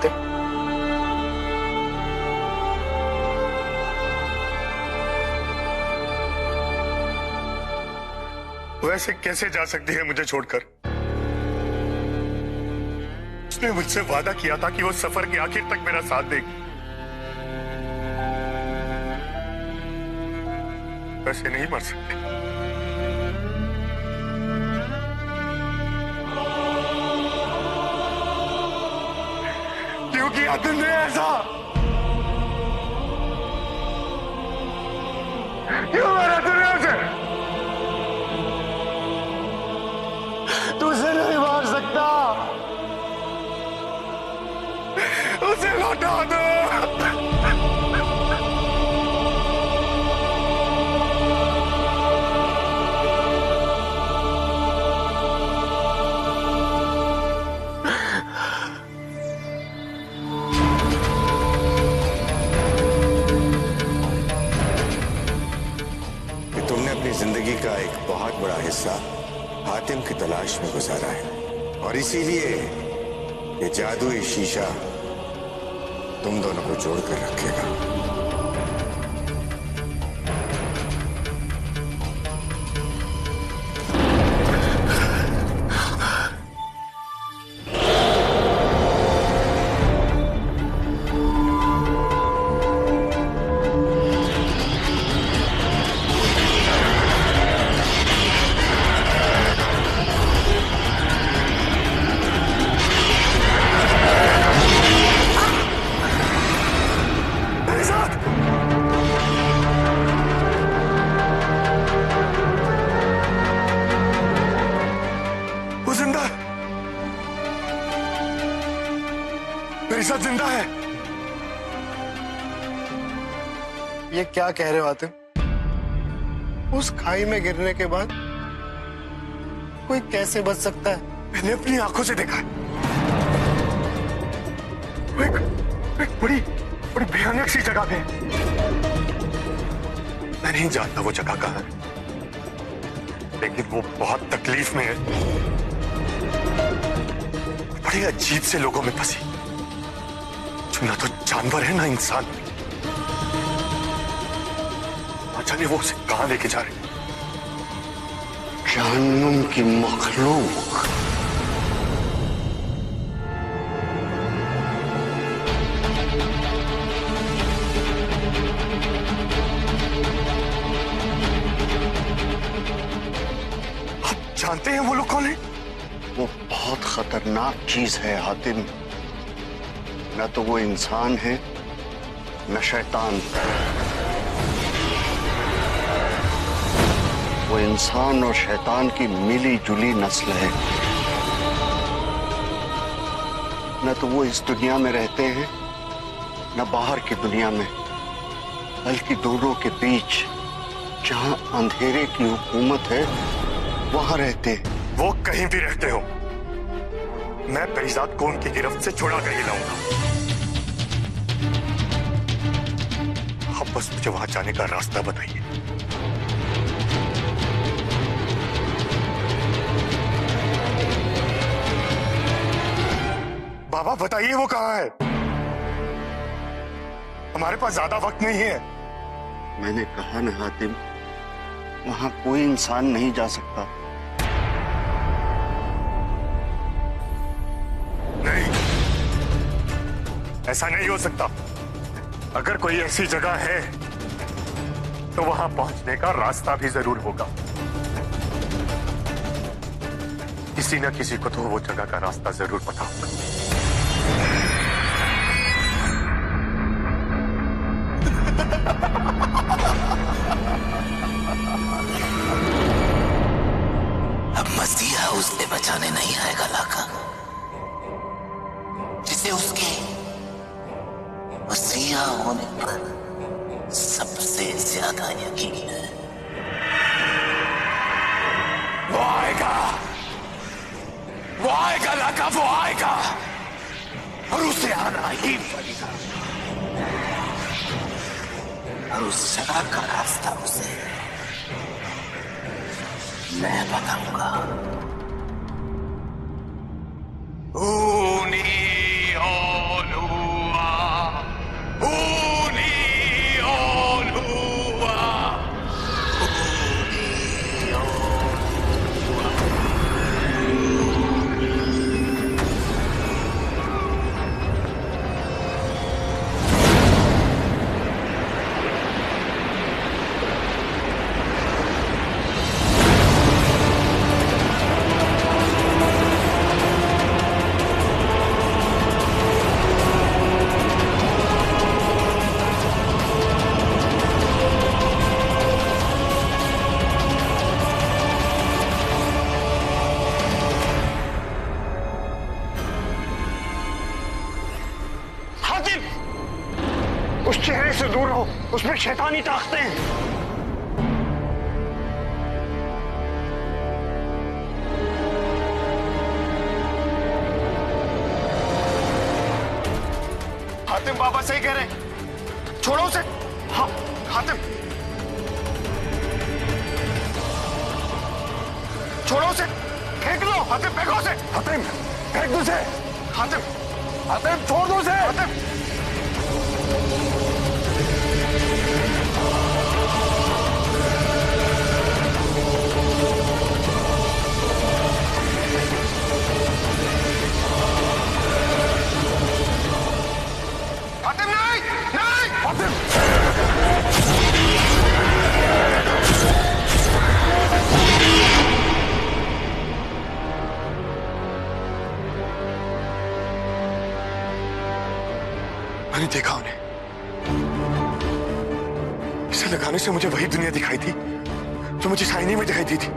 हातिम। वैसे कैसे जा सकती है मुझे छोड़कर? उसने मुझसे वादा किया था कि वो सफर के आखिर तक मेरा साथ देगी। वैसे नहीं मर सकती। क्यों किया तुमने ऐसा? क्यों मारा तुमने उसे? तुझे नहीं मार सकता। उसे लौटा दो। तुमने अपनी जिंदगी का एक बहुत बड़ा हिस्सा हातिम की तलाश में गुजारा है और इसीलिए ये जादुई शीशा तुम दोनों को जोड़कर रखेगा। मेरे साथ जिंदा है। ये क्या कह रहे हो हातिम? उस खाई में गिरने के बाद कोई कैसे बच सकता है? मैंने अपनी आंखों से देखा है। एक बड़ी बड़ी भयानक सी जगह पे। मैं नहीं जानता वो जगह कहाँ है, लेकिन वो बहुत तकलीफ में है। बड़े अजीब से लोगों में फंसी, जो ना तो जानवर है ना इंसान। जाने वो उसे कहां लेके जा रहे? जहन्नुम की मखलूक। आप जानते हैं वो लोग कौन है? वो बहुत खतरनाक चीज है हातिम। न तो वो इंसान है न शैतान। वो इंसान और शैतान की मिली जुली नस्ल है। न तो वो इस दुनिया में रहते हैं न बाहर की दुनिया में, बल्कि दोनों के बीच जहां अंधेरे की हुकूमत है वहां रहते हैं। वो कहीं भी रहते हो, मैं परिजात को उनकी गिरफ्त से छुड़ा कर ही लाऊंगा। आप बस मुझे वहां जाने का रास्ता बताइए। बाबा बताइए वो कहाँ है? हमारे पास ज्यादा वक्त नहीं है। मैंने कहा ना हातिम, वहां कोई इंसान नहीं जा सकता। नहीं, ऐसा नहीं हो सकता। अगर कोई ऐसी जगह है तो वहां पहुंचने का रास्ता भी जरूर होगा। किसी न किसी को तो वो जगह का रास्ता जरूर पता होगा। अब मसीहा उसे बचाने नहीं आएगा लाका, जिसे उसके मसीहा होने पर सबसे ज्यादा यकीन है। वो आएगा लाका, वो आएगा और उसे आना ही पड़ेगा। और उस जगह का रास्ता उसे मैं बताऊंगा। ऊनी ओलू उस चेहरे से दूर रहो, उसमें शैतानी ताकतें हैं। हातिम बाबा सही कह रहे हैं, छोड़ो उसे। हाँ हातिम, छोड़ो उसे, फेंक दो। हातिम फेंको उसे। हातिम फेंक दो उसे। हातिम, हातिम छोड़ दो उसे। हातिम मैंने देखा उन्हें। इसे लगाने से मुझे वही दुनिया दिखाई थी जो मुझे शाइनी में दिखाई दी थी।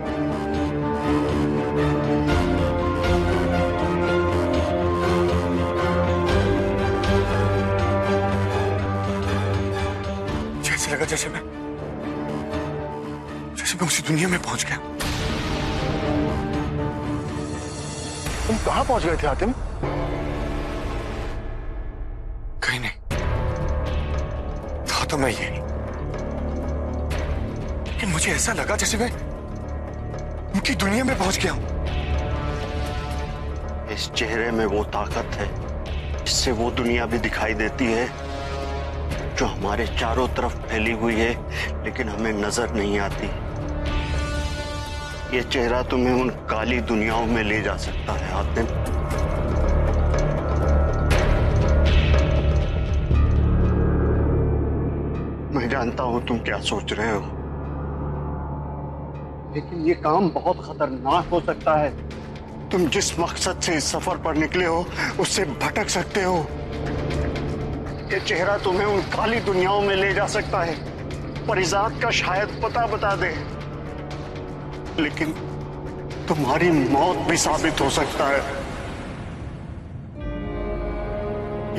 जैसे लगा जैसे मैं उसी दुनिया में पहुंच गया। तुम कहां पहुंच गए थे हातिम? कहीं नहीं, था तो मैं ये, लेकिन मुझे ऐसा लगा जैसे मैं उनकी दुनिया में पहुंच गया हूं। इस चेहरे में वो ताकत है जिससे वो दुनिया भी दिखाई देती है जो हमारे चारों तरफ फैली हुई है लेकिन हमें नजर नहीं आती। ये चेहरा तुम्हें उन काली दुनियाओं में ले जा सकता है हातिम। मैं जानता हूं तुम क्या सोच रहे हो, लेकिन ये काम बहुत खतरनाक हो सकता है। तुम जिस मकसद से इस सफर पर निकले हो उससे भटक सकते हो। ये चेहरा तुम्हें उन काली दुनियाओं में ले जा सकता है, परिजात का शायद पता बता दे, लेकिन तुम्हारी मौत भी साबित हो सकता है।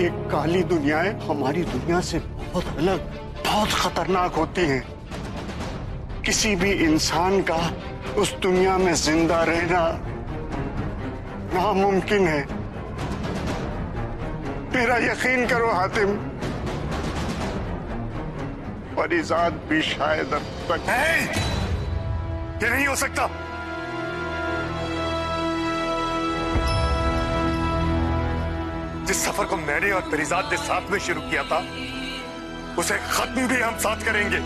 ये काली दुनियाएं हमारी दुनिया से बहुत अलग, बहुत खतरनाक होती हैं। किसी भी इंसान का उस दुनिया में जिंदा रहना नामुमकिन है। मेरा यकीन करो हातिम, परिजात भी शायद अब तक। ये नहीं हो सकता। जिस सफर को मैंने और परिजात ने साथ में शुरू किया था उसे खत्म भी हम साथ करेंगे।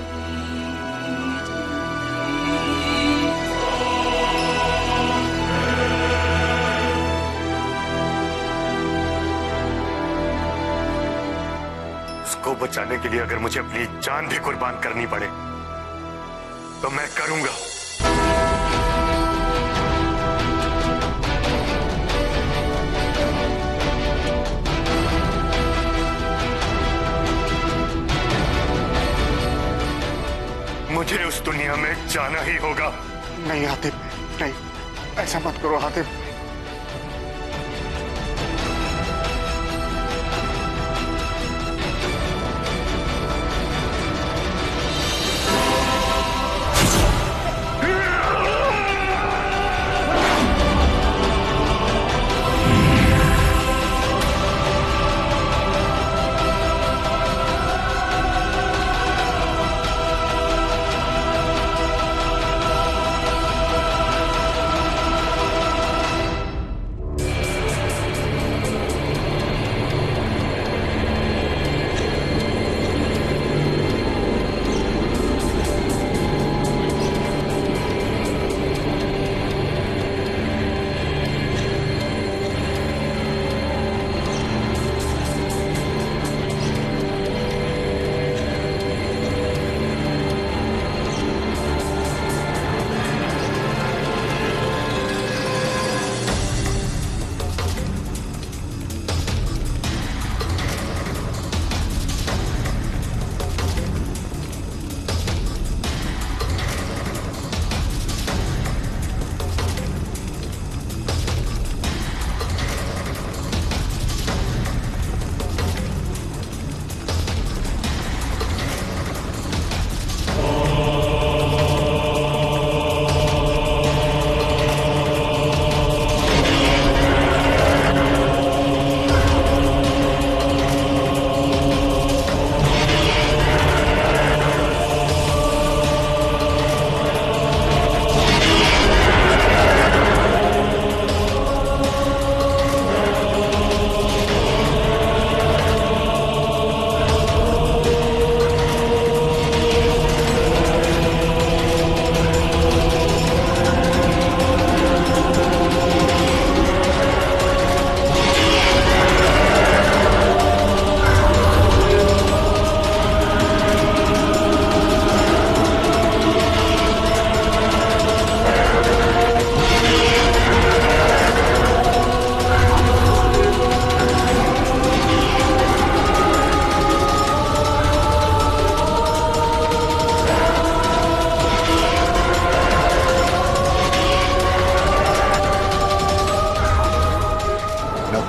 उसको बचाने के लिए अगर मुझे अपनी जान भी कुर्बान करनी पड़े तो मैं करूंगा। मुझे उस दुनिया में जाना ही होगा। नहीं हातिम, नहीं, ऐसा मत करो हातिम।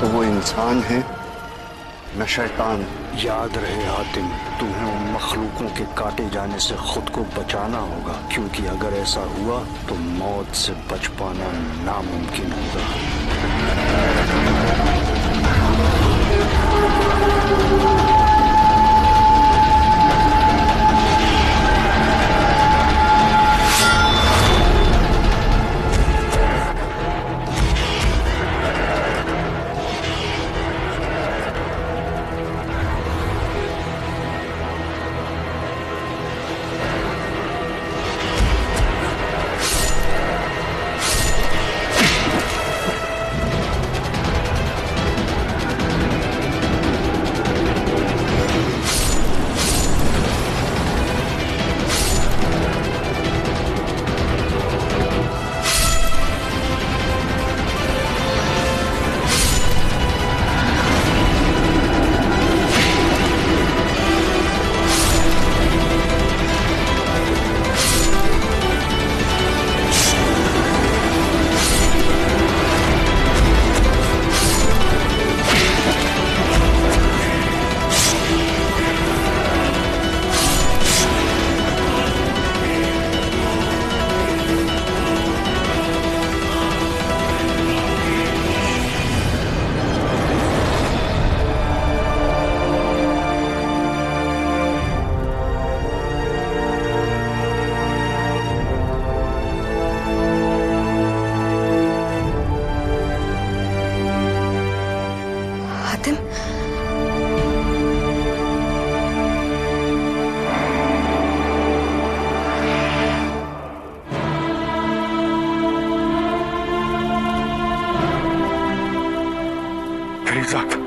तो वो इंसान है न शैतान। याद रहे हातिम, तुम्हें उन मखलूकों के काटे जाने से खुद को बचाना होगा, क्योंकि अगर ऐसा हुआ तो मौत से बच पाना नामुमकिन होगा। फरीदाबाद।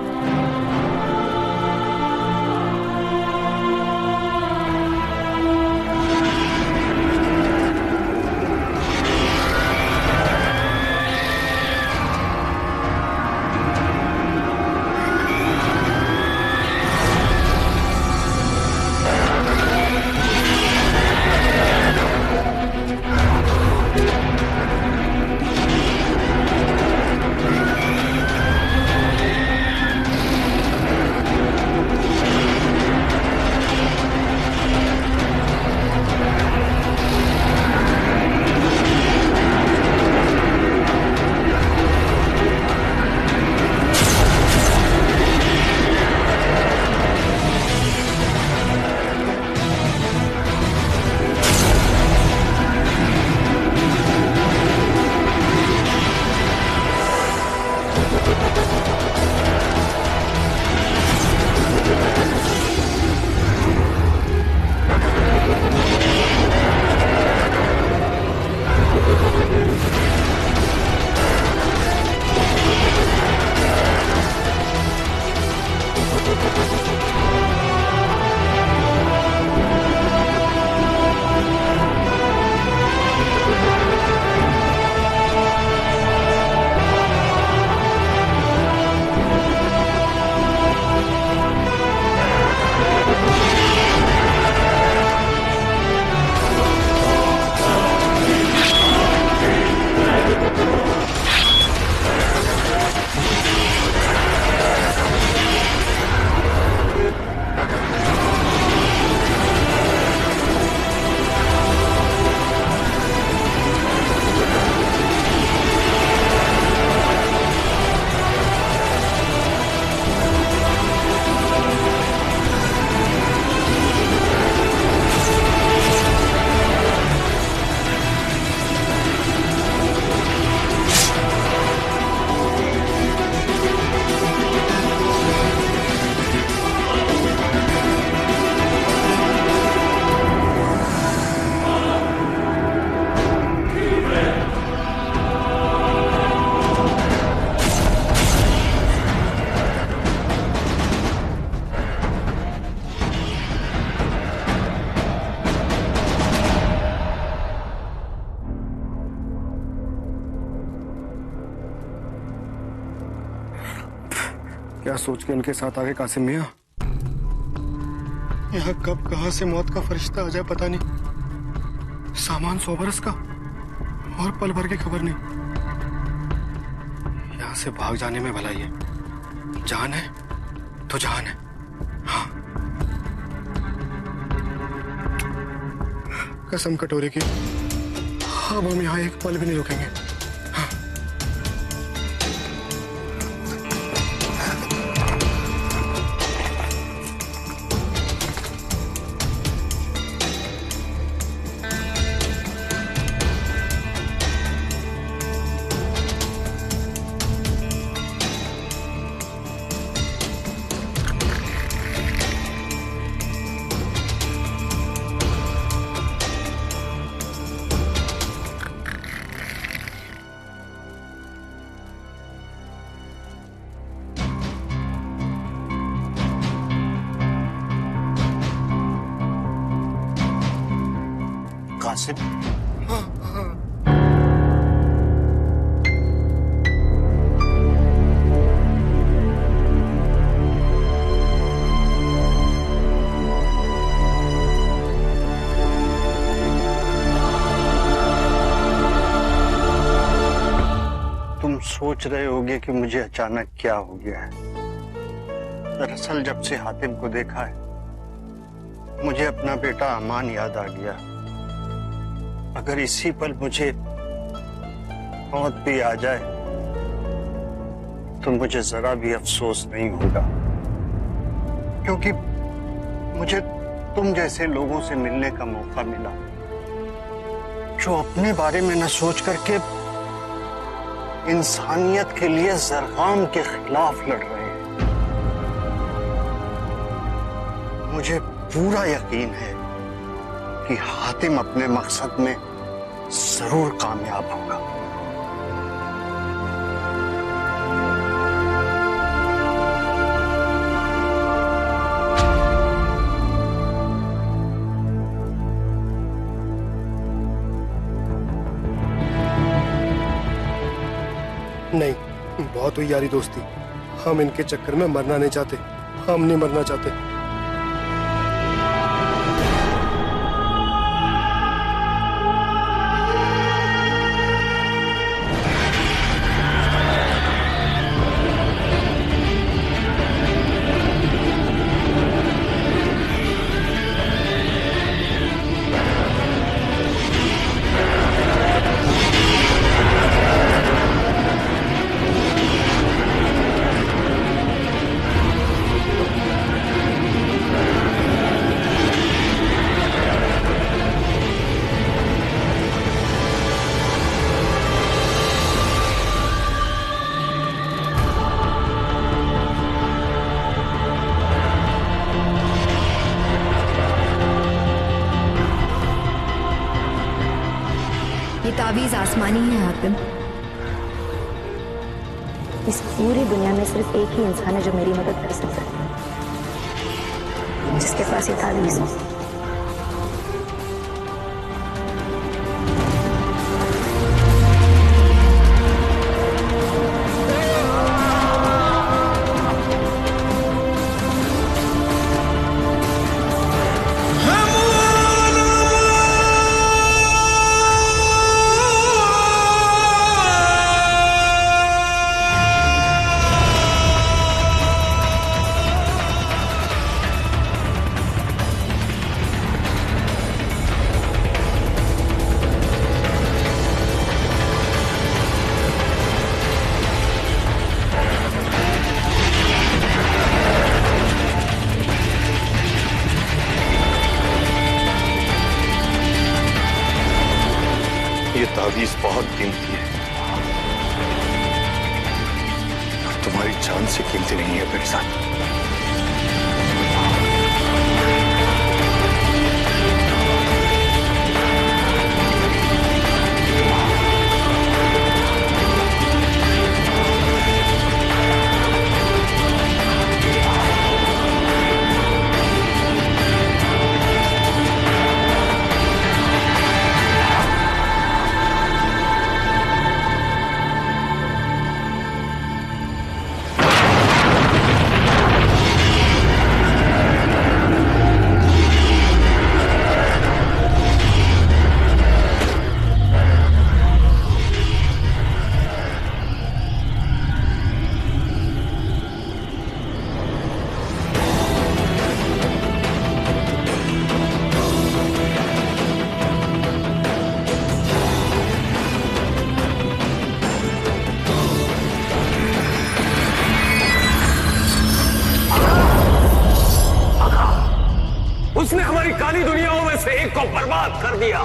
क्या सोच के इनके साथ आगे कासिम मियां? यहाँ कब कहां से मौत का फरिश्ता आ जाए पता नहीं। सामान 100 बरस का और पल भर की खबर नहीं। यहाँ से भाग जाने में भलाई है। जान है तो जान है। हाँ, कसम कटोरे की, अब हम यहाँ एक पल भी नहीं रुकेंगे। हाँ। कासिम, तुम सोच रहे होगे कि मुझे अचानक क्या हो गया है। दरअसल जब से हातिम को देखा है, मुझे अपना बेटा अमान याद आ गया। अगर इसी पल मुझे मौत भी आ जाए तो मुझे जरा भी अफसोस नहीं होगा, क्योंकि मुझे तुम जैसे लोगों से मिलने का मौका मिला जो अपने बारे में न सोच करके इंसानियत के लिए जरगाम के खिलाफ लड़ रहे हैं। मुझे पूरा यकीन है कि हातिम अपने मकसद में जरूर कामयाब होगा। नहीं, बहुत हुई यारी दोस्ती। हम इनके चक्कर में मरना नहीं चाहते। हम नहीं मरना चाहते। ये तावीज आसमानी है हातिम। इस पूरी दुनिया में सिर्फ एक ही इंसान है जो मेरी मदद कर सकता है, जिसके पास ये तावीज है। ये तावीज बहुत कीमती है और तुम्हारी जान से कीमती नहीं है मेरे साथ। उसने हमारी काली दुनियाओं में से एक को बर्बाद कर दिया।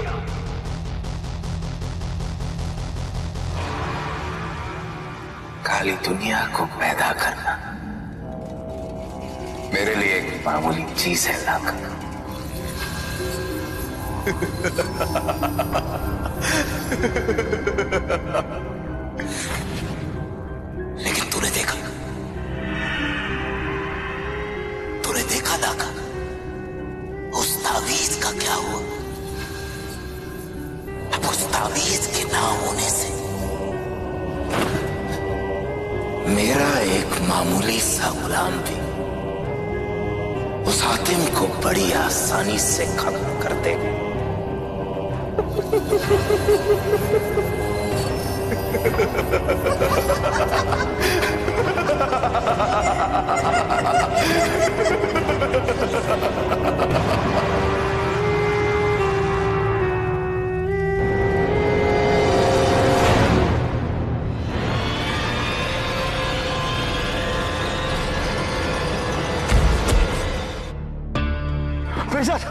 काली दुनिया को पैदा करना मेरे लिए एक मामूली चीज है लाकर। लेकिन तूने देखा लाका, उस तावीज का क्या हुआ? अब उस तावीज के ना होने से मेरा एक मामूली सा गुलाम भी उस हातिम को बड़ी आसानी से खत्म कर देगा। परिजात,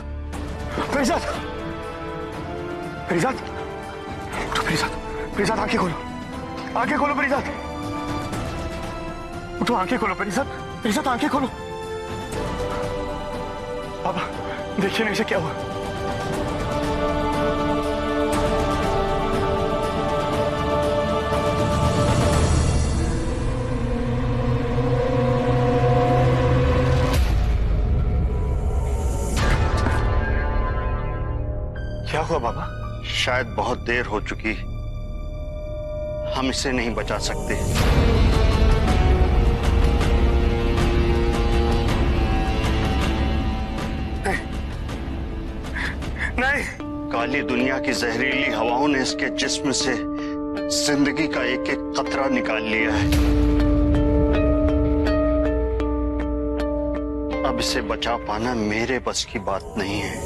परिजात, परिजात, उठो परिजात, परिजात आंखें खोलो, आंखें खोलो परिजात, उठो आंखें खोलो परिजात, परिजात आंखें खोलो। बाबा देखिए ना इसे क्या हुआ। क्या हुआ बाबा? शायद बहुत देर हो चुकी, हम इसे नहीं बचा सकते। नहीं, काली दुनिया की जहरीली हवाओं ने इसके जिस्म से जिंदगी का एक एक कतरा निकाल लिया है। अब इसे बचा पाना मेरे बस की बात नहीं है।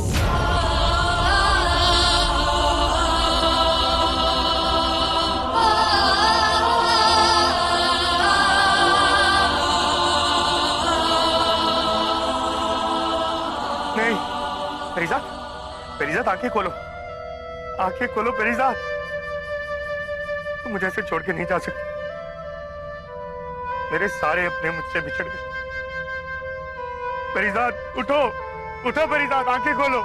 परिजात, परिजात आंखें खोलो, आंखें खोलो परिजात, तुम मुझे ऐसे छोड़ के नहीं जा सकती। मेरे सारे अपने मुझसे बिछड़ गए। परिजात उठो, उठो परिजात, आंखें खोलो।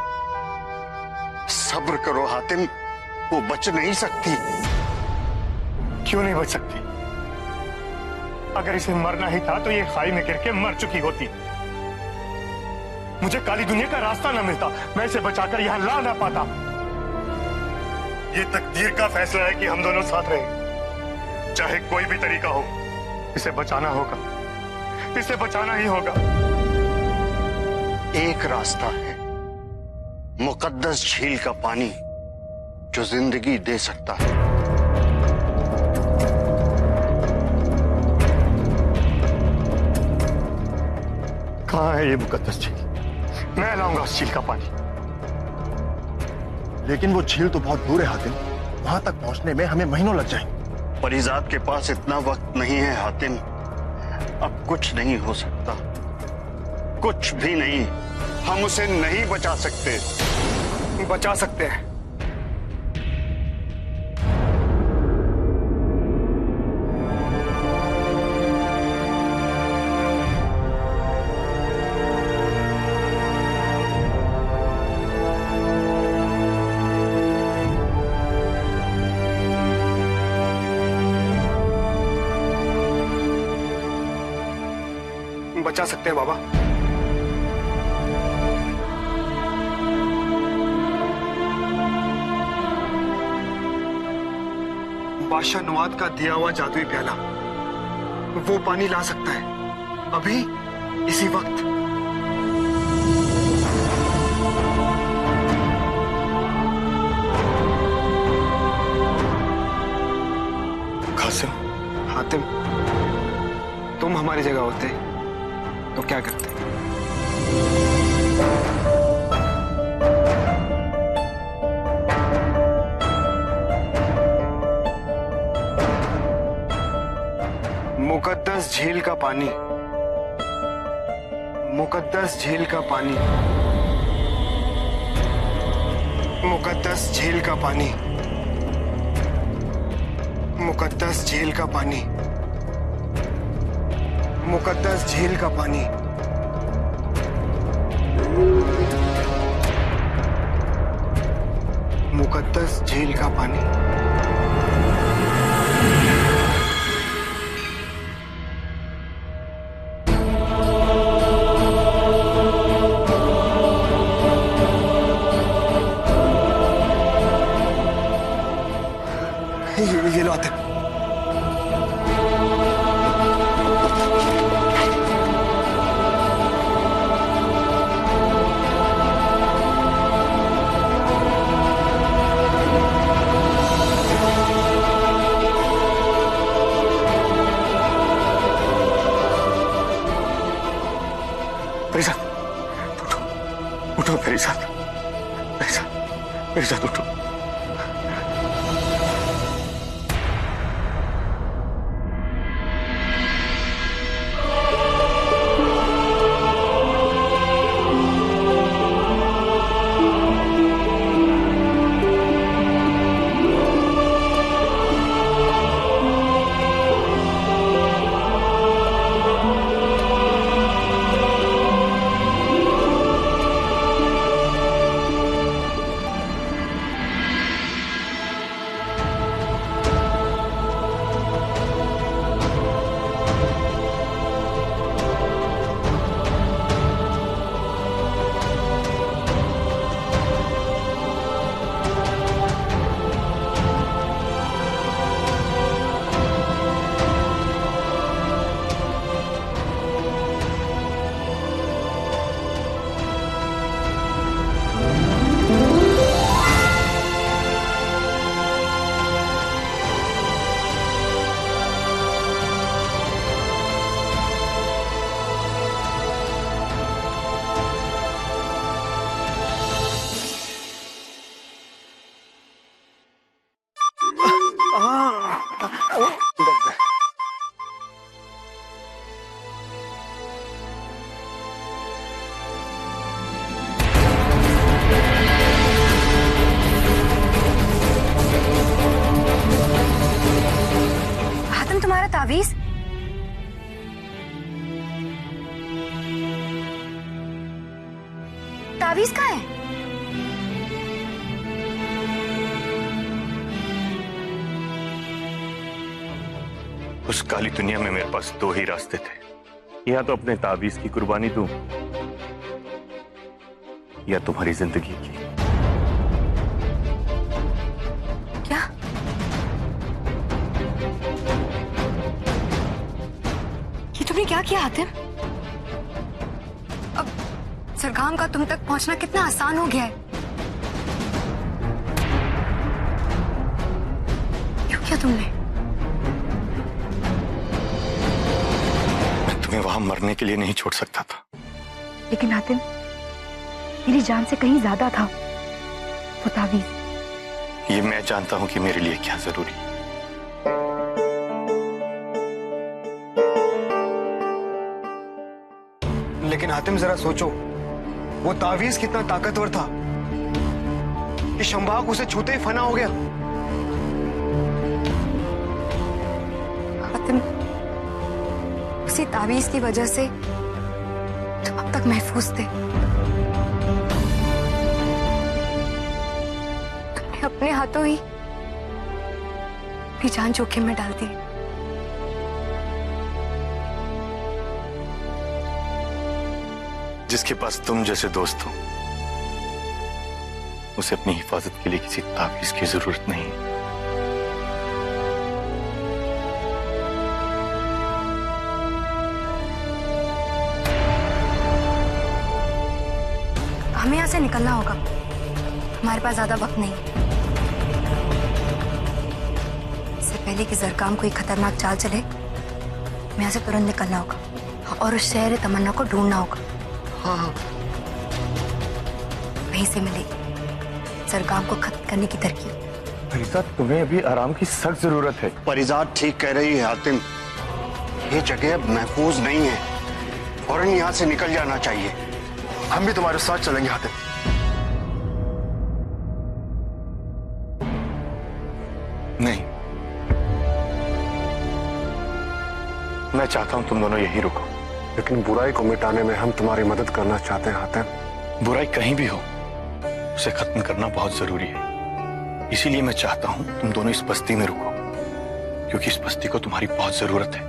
सब्र करो हातिम, वो बच नहीं सकती। क्यों नहीं बच सकती? अगर इसे मरना ही था तो ये खाई में गिर के मर चुकी होती। मुझे काली दुनिया का रास्ता ना मिलता, मैं इसे बचाकर यहां ला ना पाता। ये तकदीर का फैसला है कि हम दोनों साथ रहें, चाहे कोई भी तरीका हो। इसे बचाना होगा, इसे बचाना ही होगा। एक रास्ता है, मुकद्दस झील का पानी जो जिंदगी दे सकता है। कहां है ये मुकद्दस झील? मैं लाऊंगा उस झील का पानी। लेकिन वो झील तो बहुत दूर है हातिम, वहां तक पहुंचने में हमें महीनों लग जाएंगे। परिजात के पास इतना वक्त नहीं है हातिम, अब कुछ नहीं हो सकता, कुछ भी नहीं। हम उसे नहीं बचा सकते। बचा सकते हैं। बचा सकते हैं बाबा। बादशाह नुआद का दिया हुआ जादुई प्याला, वो पानी ला सकता है अभी, इसी वक्त। कासिम, हातिम, तुम हमारी जगह होते तो क्या करते? मुकद्दस झील का पानी, मुकद्दस झील का पानी मुकद्दस झील का पानी, मुकद्दस झील का पानी, मुकद्दस झील का पानी। मुकद्दस झील का पानी। ये लो आते। उठो मेरे साथ, मेरे साथ उठो। तावीज? तावीज कहाँ है? उस काली दुनिया में मेरे पास दो ही रास्ते थे, या तो अपने तावीज की कुर्बानी दूं या तुम्हारी जिंदगी की। क्या? ये तुमने क्या किया हातिम? अब सरगाम का तुम तक पहुंचना कितना आसान हो गया है। क्यों किया तुमने? मैं तुम्हें वहां मरने के लिए नहीं छोड़ सकता था। लेकिन हातिम, मेरी जान से कहीं ज्यादा था वो तावीज। ये मैं जानता हूं कि मेरे लिए क्या जरूरी है। लेकिन हातिम जरा सोचो, वो तावीज कितना ताकतवर था कि शंभाग उसे छूते ही फना हो गया। हातिम, उसी तावीज की वजह से तुम अब तक महफूज थे। तुमने अपने हाथों ही अपनी जान जोखिम में डाल दी। जिसके पास तुम जैसे दोस्त हो, उसे अपनी हिफाजत के लिए किसी तावीज की जरूरत नहीं। हमें यहाँ से निकलना होगा, हमारे पास ज्यादा वक्त नहीं। इससे पहले कि जरकाम कोई खतरनाक चाल चले, हमें यहाँ से तुरंत निकलना होगा और उस शहर तमन्ना को ढूंढना होगा। हाँ, वहीं से मिलेगी जरकाम को खत्म करने की तरकीब। फरीदा, तुम्हें अभी आराम की सख्त जरूरत है। परिजात ठीक कह रही है हातिम, ये जगह अब महफूज नहीं है, फौरन यहाँ से निकल जाना चाहिए। हम भी तुम्हारे साथ चलेंगे हातिम। चाहता हूं तुम दोनों यही रुको। लेकिन बुराई को मिटाने में हम तुम्हारी मदद करना चाहते हैं हातिम। बुराई कहीं भी हो, उसे खत्म करना बहुत जरूरी है। इसीलिए मैं चाहता हूं तुम दोनों इस बस्ती में रुको, क्योंकि इस बस्ती को तुम्हारी बहुत जरूरत है।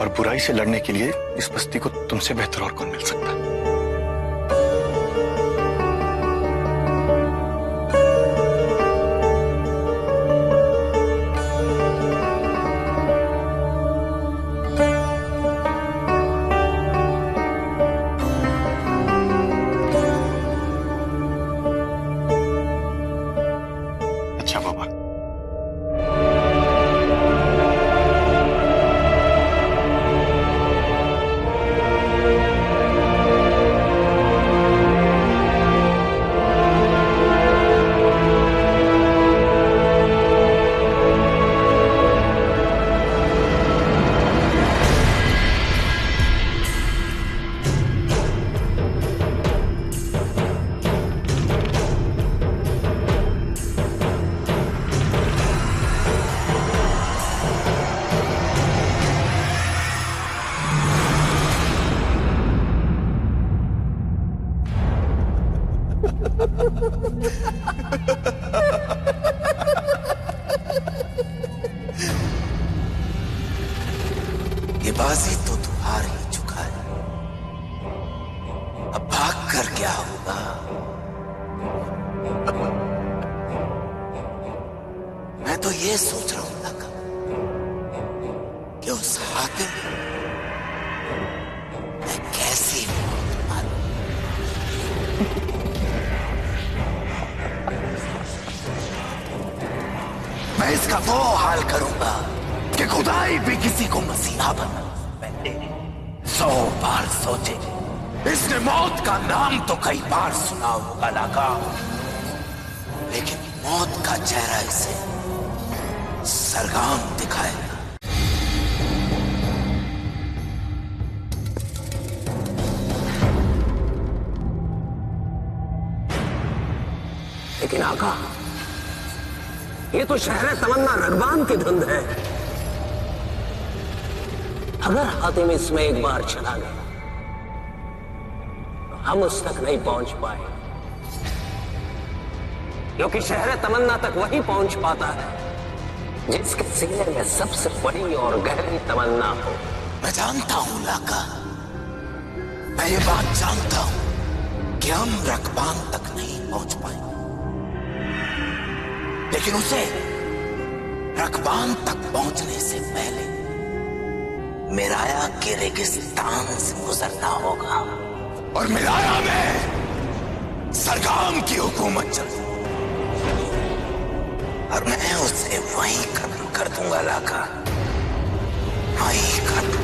और बुराई से लड़ने के लिए इस बस्ती को तुमसे बेहतर और कौन मिल सकता है। अच्छा बाबा, ये बाजी तो तू हार ही चुका है। अब भाग कर क्या होगा? मैं तो ये सोच रहा हूं लगा कि उस हातिम मैं कैसी मौत मारूं। मैं इसका वो हाल करूंगा कि खुदाई भी किसी को मसीहा बना पहले 100 बार सोचे। इसने मौत का नाम तो कई बार सुना होगा लगा, लेकिन मौत का चेहरा इसे सरगाम दिखाएगा। लेकिन आका, ये तो शहर तमन्ना रगबान की धुंध है। अगर हातिम इसमें एक बार चला गया तो हम उस तक नहीं पहुंच पाए, क्योंकि शहर तमन्ना तक वही पहुंच पाता है जिसके सीने में सबसे बड़ी और गहरी तमन्ना हो। मैं जानता हूं लाका, मैं ये बात जानता हूं कि हम रगबान तक नहीं पहुंच पाए, लेकिन उसे रगबान तक पहुंचने से पहले मिराया के रेगिस्तान से गुजरना होगा। और मिराया में सरगाम की हुकूमत चलती, और मैं उसे वहीं खत्म कर दूंगा लाका, वहीं खत्म।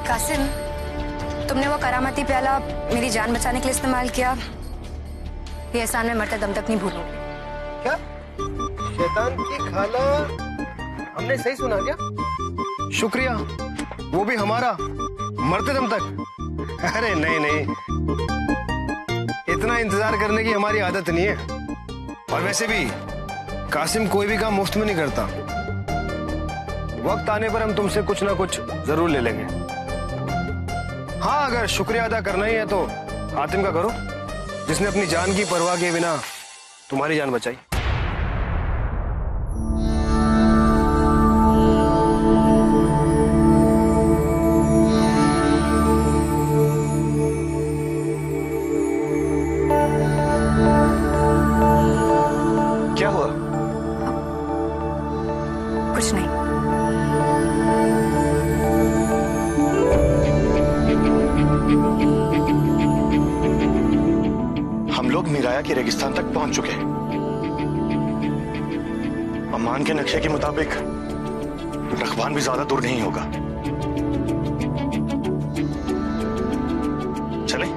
कासिम, तुमने वो करामती प्याला मेरी जान बचाने के लिए इस्तेमाल किया, ये एहसान में मरते दम तक नहीं भूलूंगी। क्या शैतान की खाला, हमने सही सुना क्या? शुक्रिया, वो भी हमारा, मरते दम तक? अरे नहीं नहीं, इतना इंतजार करने की हमारी आदत नहीं है। और वैसे भी कासिम कोई भी काम मुफ्त में नहीं करता। वक्त आने पर हम तुमसे कुछ ना कुछ जरूर ले लेंगे। हाँ, अगर शुक्रिया अदा करना ही है तो हातिम का करो, जिसने अपनी जान की परवाह किए बिना तुम्हारी जान बचाई। क्या हुआ? कुछ नहीं। हम लोग मिराया के रेगिस्तान तक पहुंच चुके हैं। अमान के नक्शे के मुताबिक रखवान भी ज्यादा दूर नहीं होगा। चलें?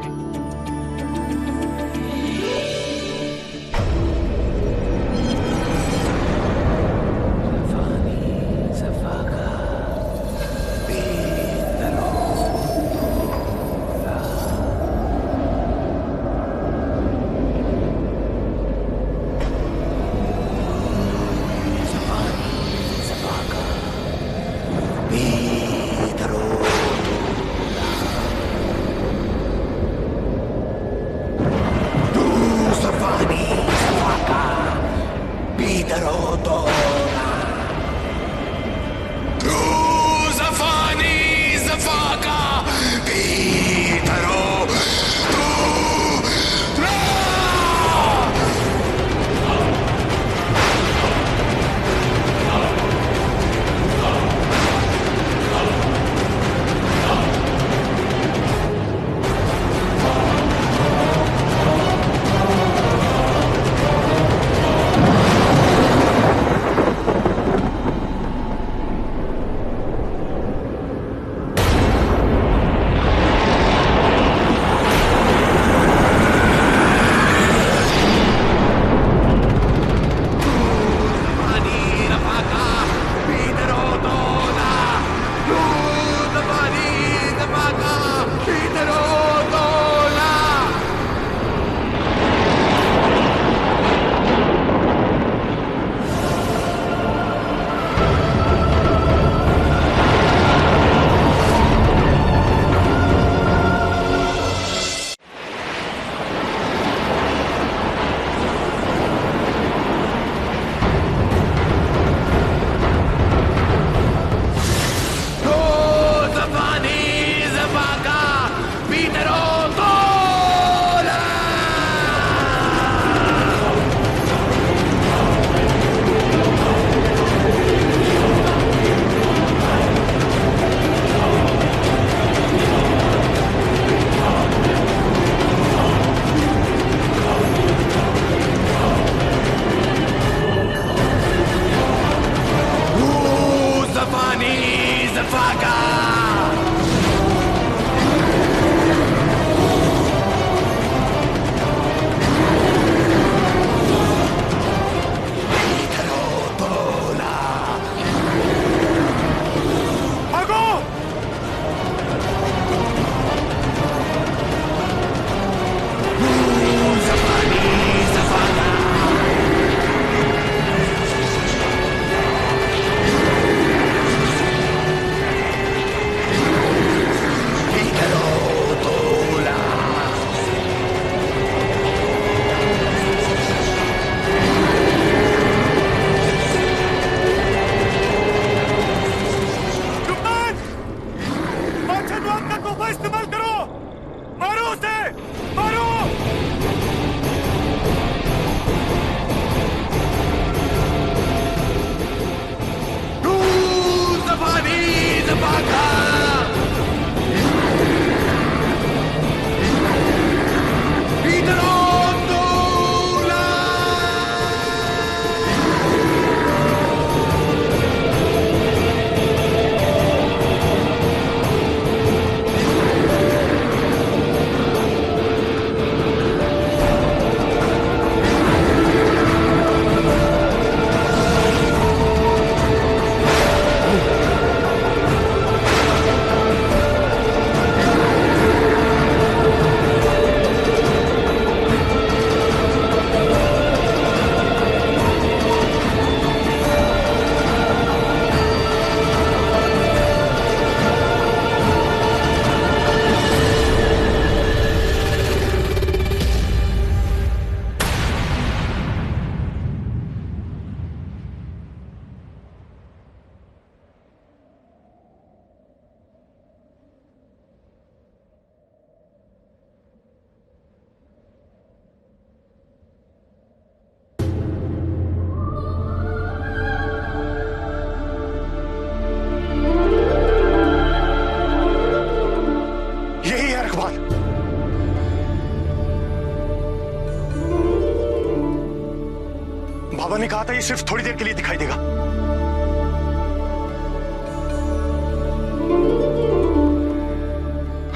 बाबा ने कहा था ये सिर्फ थोड़ी देर के लिए दिखाई देगा।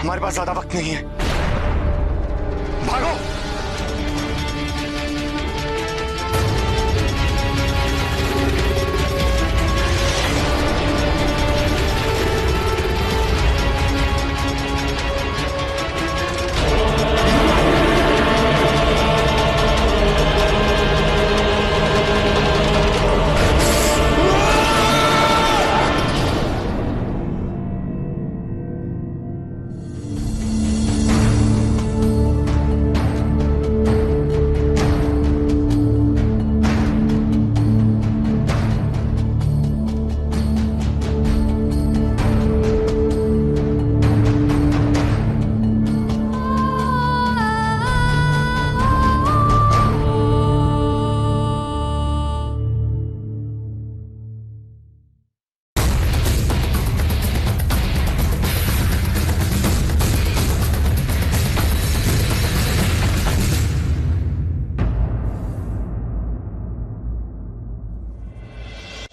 हमारे पास ज्यादा वक्त नहीं है, भागो।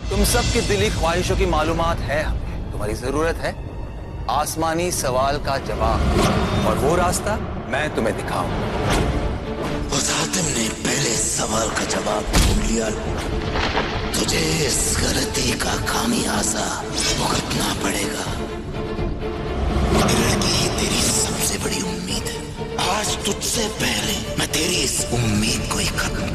तुम सबकी दिली ख्वाहिशों की मालूमात है हमें। तुम्हारी जरूरत है आसमानी सवाल का जवाब, और वो रास्ता मैं तुम्हें दिखाऊं। उस हातिम ने पहले सवाल का जवाब ढूंढ लिया। तुझे इस गलती का खामियाजा भुगतना पड़ेगा। मेरी लड़की तेरी सबसे बड़ी उम्मीद है। आज तुझसे पहले मैं तेरी इस उम्मीद को ही खत्म